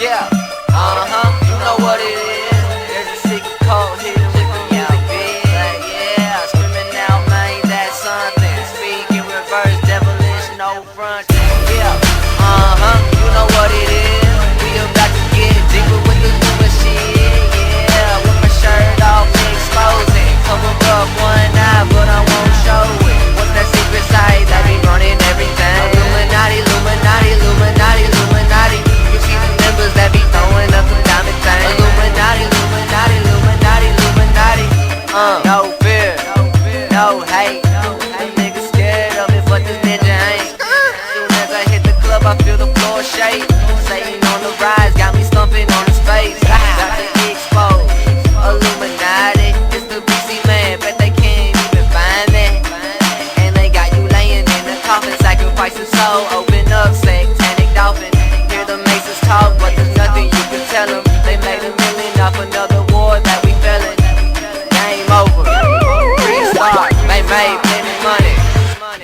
Yeah, you know what it is. There's a secret code hidden with the music biz. Yeah, screaming out, man, that's something. Speak in reverse, devilish, no front. Yeah, you know what it is. We about to get deeper with the Luma shit. Yeah, with my shirt off, exposing. Cover up one eye, but I won't show it. What's that secret side that be running everything? Illuminati, Illuminati, Illuminati, Illuminati. You see the members that be throwing up some diamond things. Illuminati, Illuminati, Illuminati, Illuminati. No fear, no hate. Them niggas scared of it, but this ninja ain't. Soon as I hit the club, I feel the floor shake. Satan on the rise, got me stumping on his face. Got the exposed, Illuminati. It's the BC man, bet they can't even find me. And they got you laying in the coffin, sacrifice your soul. Open up, satanic dolphin. Hear the maces talk, but there's nothing you can tell them. They made $1 million off another war that we fell in. Game over, restart. They made plenty money.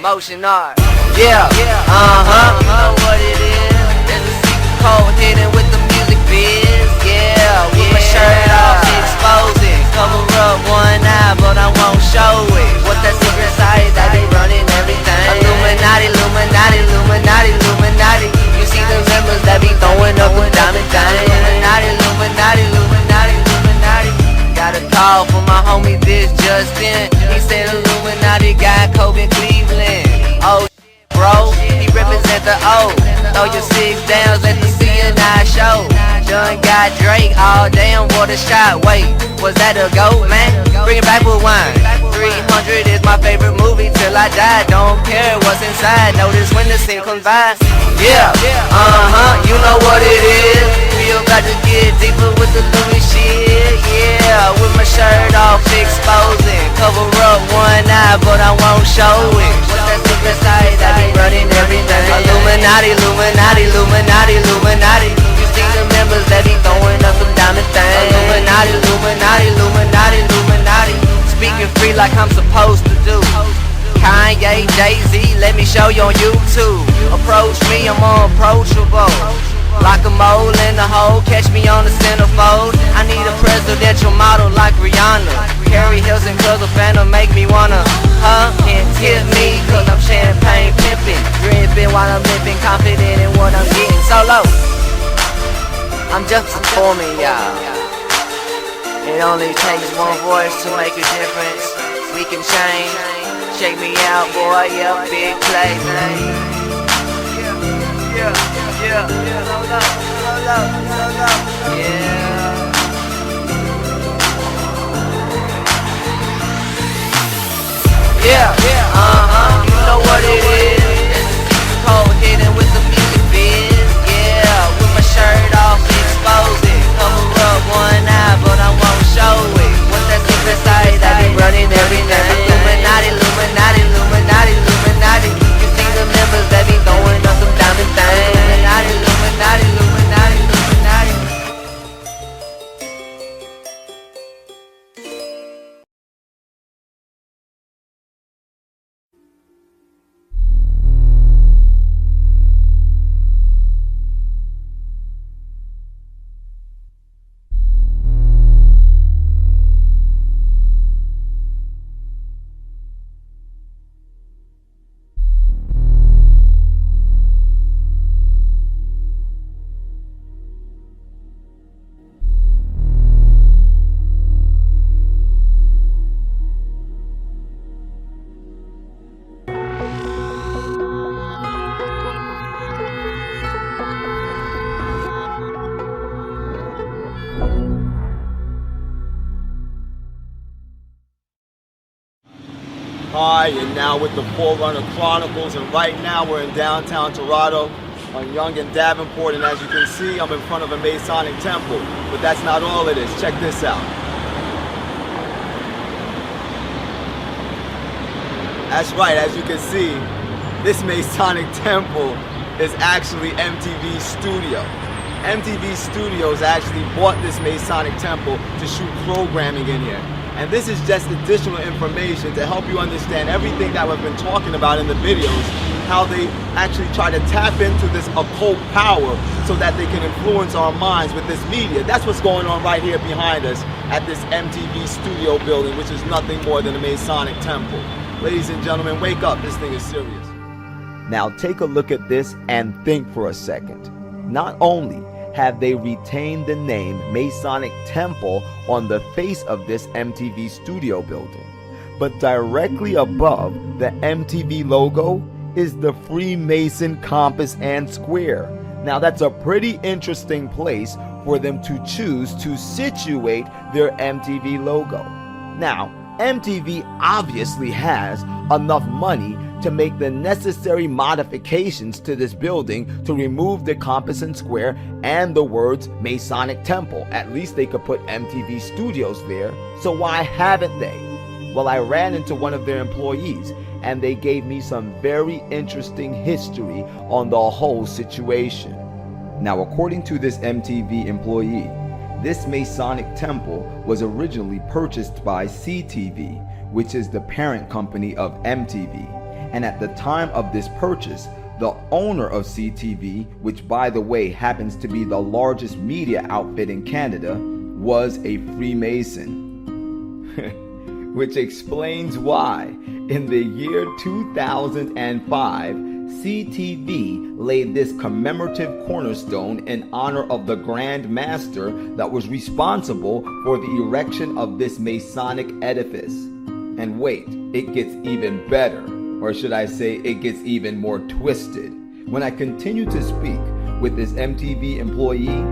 Motion art. Yeah, you know what it is. There's a secret code hidden with the music biz. Yeah, with my shirt off, exposing. Cover up one eye, but I won't show it. What's that secret side that they running everything? Illuminati, Illuminati, Illuminati, Illuminati. You see the members that be throwing up with diamond things. Illuminati, Illuminati, Illuminati, Illuminati. Got a call from my homie this just in. He said Illuminati got Kobe Cleveland. Oh, bro, he represent the O. Throw your 6 downs, let the CNI show. Done got Drake all damn, what a shot. Wait, was that a goat, man? Bring it back with wine. 300 is my favorite movie till I die. Don't care what's inside, notice when the scene comes by. Yeah, you know what it is. We about to get deeper with the Louis shit. Yeah, with my shirt off, exposing. Cover up one eye, but I won't show it. What's that secret side that be running everything? Illuminati, Illuminati, Illuminati, Illuminati. You see the members that be throwing up some diamond things. Illuminati, Illuminati, Illuminati, Illuminati. Speaking free like I'm supposed to do. Kanye, Jay-Z, let me show you on YouTube. Approach me, I'm unapproachable. Like a mole in the hole, catch me on the centerfold. I need a presidential model like Rihanna. Carrie Hilson, cause a phantom make me wanna, can't tip me, cause I'm champagne pimping. Dripping while I'm living, confident in what I'm getting. Solo, I'm just performing, y'all. It only takes one voice to make a difference. We can change. Check me out, boy, yeah, big play, man. Yeah. You know what it is. Code hidden with the music biz. Yeah, with my shirt off, exposing. Cover up one eye, but I won't show it. What's that secret side that be running everything? Illuminati, Illuminati, Illuminati, Illuminati. You see the members that be throwing up some diamond things. Illuminati, Illuminati, Illuminati, Illuminati. Hi, and now with the Forerunner Chronicles, and right now we're in downtown Toronto on Yonge and Davenport, and as you can see, I'm in front of a Masonic temple, but that's not all it is. Check this out. That's right, as you can see, this Masonic temple is actually MTV Studio. MTV Studios actually bought this Masonic temple to shoot programming in here. And this is just additional information to help you understand everything that we've been talking about in the videos how they actually try to tap into this occult power so that they can influence our minds with this media. That's what's going on right here behind us at this MTV studio building, which is nothing more than a Masonic temple. Ladies and gentlemen, wake up. This thing is serious. Now take a look at this and think for a second. Not only have they retained the name Masonic Temple on the face of this MTV studio building, but directly above the MTV logo is the Freemason compass and square. Now that's a pretty interesting place for them to choose to situate their MTV logo. Now, MTV obviously has enough money to make the necessary modifications to this building to remove the compass and square and the words Masonic Temple. At least they could put MTV Studios there, so why haven't they? Well, I ran into one of their employees and they gave me some very interesting history on the whole situation. Now, according to this MTV employee, this Masonic temple was originally purchased by CTV, which is the parent company of MTV. And at the time of this purchase, the owner of CTV, which by the way happens to be the largest media outfit in Canada, was a Freemason. Which explains why, in the year 2005, CTV laid this commemorative cornerstone in honor of the Grand Master that was responsible for the erection of this Masonic edifice. And wait, it gets even better, or should I say it gets even more twisted. When I continued to speak with this MTV employee,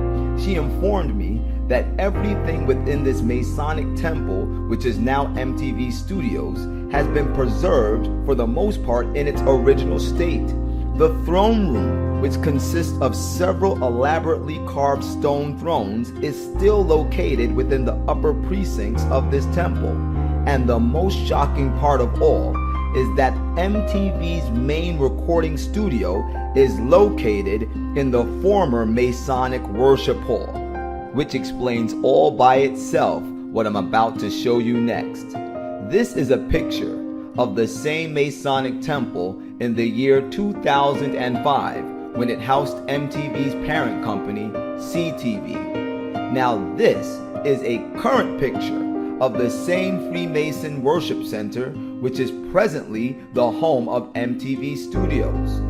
she informed me that everything within this Masonic temple, which is now MTV Studios, has been preserved for the most part in its original state. The throne room, which consists of several elaborately carved stone thrones, is still located within the upper precincts of this temple. And the most shocking part of all is that MTV's main recording studio is located in the former Masonic Worship Hall, which explains all by itself what I'm about to show you next. This is a picture of the same Masonic temple in the year 2005 when it housed MTV's parent company, CTV. Now this is a current picture of the same Freemason Worship Center, which is presently the home of MTV Studios.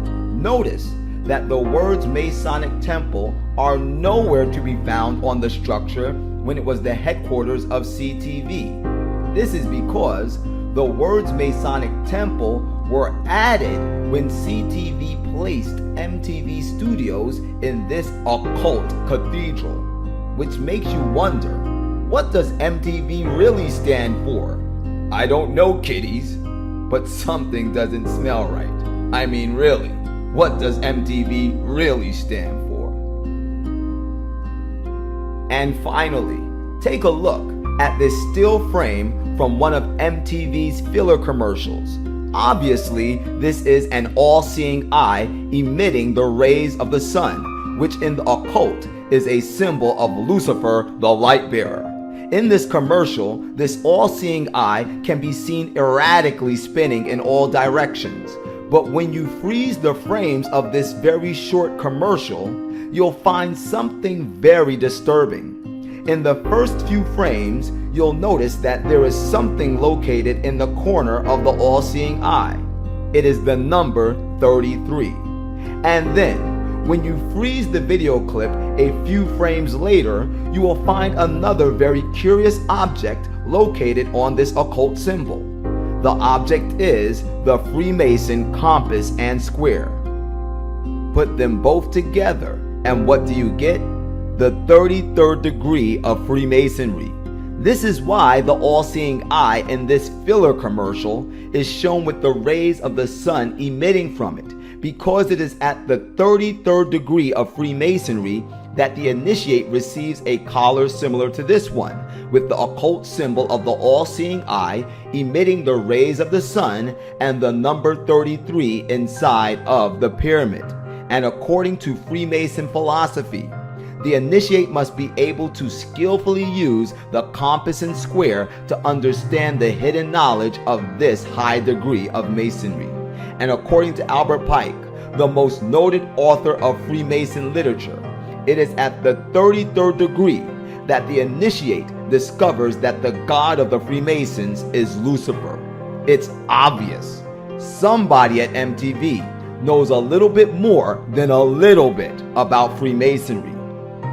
Notice that the words Masonic Temple are nowhere to be found on the structure when it was the headquarters of CTV. This is because the words Masonic Temple were added when CTV placed MTV Studios in this occult cathedral, which makes you wonder, what does MTV really stand for? I don't know, kiddies, but something doesn't smell right. I mean, really, what does MTV really stand for? And finally, take a look at this still frame from one of MTV's filler commercials. Obviously, this is an all-seeing eye emitting the rays of the sun, which in the occult is a symbol of Lucifer, the light bearer. In this commercial, this all-seeing eye can be seen erratically spinning in all directions. But when you freeze the frames of this very short commercial, you'll find something very disturbing. In the first few frames, you'll notice that there is something located in the corner of the all-seeing eye. It is the number 33. And then, when you freeze the video clip a few frames later, you will find another very curious object located on this occult symbol. The object is the Freemason compass and square. Put them both together, and what do you get? The 33rd degree of Freemasonry. This is why the all-seeing eye in this filler commercial is shown with the rays of the sun emitting from it, because it is at the 33rd degree of Freemasonry that the initiate receives a collar similar to this one, with the occult symbol of the all-seeing eye emitting the rays of the sun and the number 33 inside of the pyramid. And according to Freemason philosophy, the initiate must be able to skillfully use the compass and square to understand the hidden knowledge of this high degree of masonry. And according to Albert Pike, the most noted author of Freemason literature, it is at the 33rd degree that the initiate discovers that the god of the Freemasons is Lucifer. It's obvious. Somebody at MTV knows a little bit more than a little bit about Freemasonry,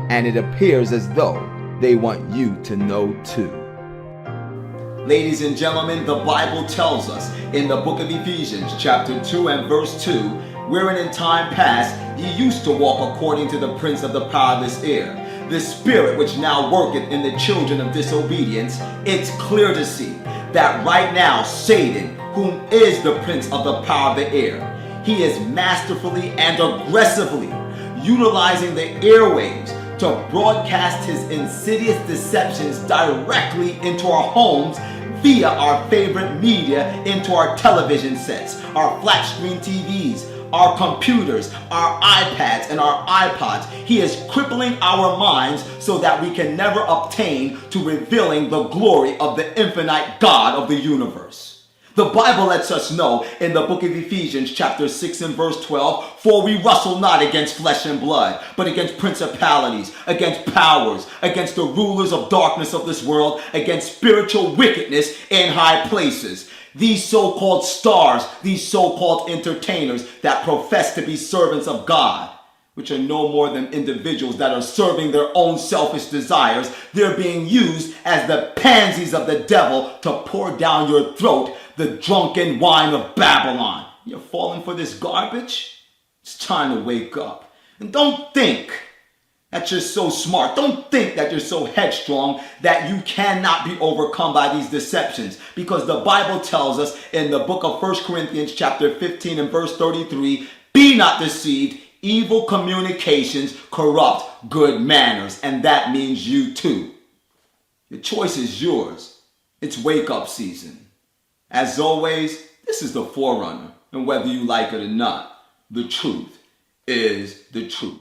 and it appears as though they want you to know too. Ladies and gentlemen, the Bible tells us in the book of Ephesians chapter 2 and verse 2, wherein in time past ye used to walk according to the prince of the power of this air, the spirit which now worketh in the children of disobedience. It's clear to see that right now Satan, whom is the prince of the power of the air, he is masterfully and aggressively utilizing the airwaves to broadcast his insidious deceptions directly into our homes via our favorite media, into our television sets, our flat screen TVs, our computers, our iPads, and our iPods. He is crippling our minds so that we can never obtain to revealing the glory of the infinite God of the universe. The Bible lets us know in the book of Ephesians chapter 6 and verse 12, for we wrestle not against flesh and blood, but against principalities, against powers, against the rulers of darkness of this world, against spiritual wickedness in high places. These so-called stars, these so-called entertainers that profess to be servants of God, which are no more than individuals that are serving their own selfish desires, they're being used as the pansies of the devil to pour down your throat the drunken wine of Babylon. You're falling for this garbage? It's time to wake up. And don't think that you're so smart. Don't think that you're so headstrong that you cannot be overcome by these deceptions. Because the Bible tells us in the book of 1 Corinthians chapter 15 and verse 33, be not deceived, evil communications corrupt good manners. And that means you too. Your choice is yours. It's wake up season. As always, this is the Forerunner. And whether you like it or not, the truth is the truth.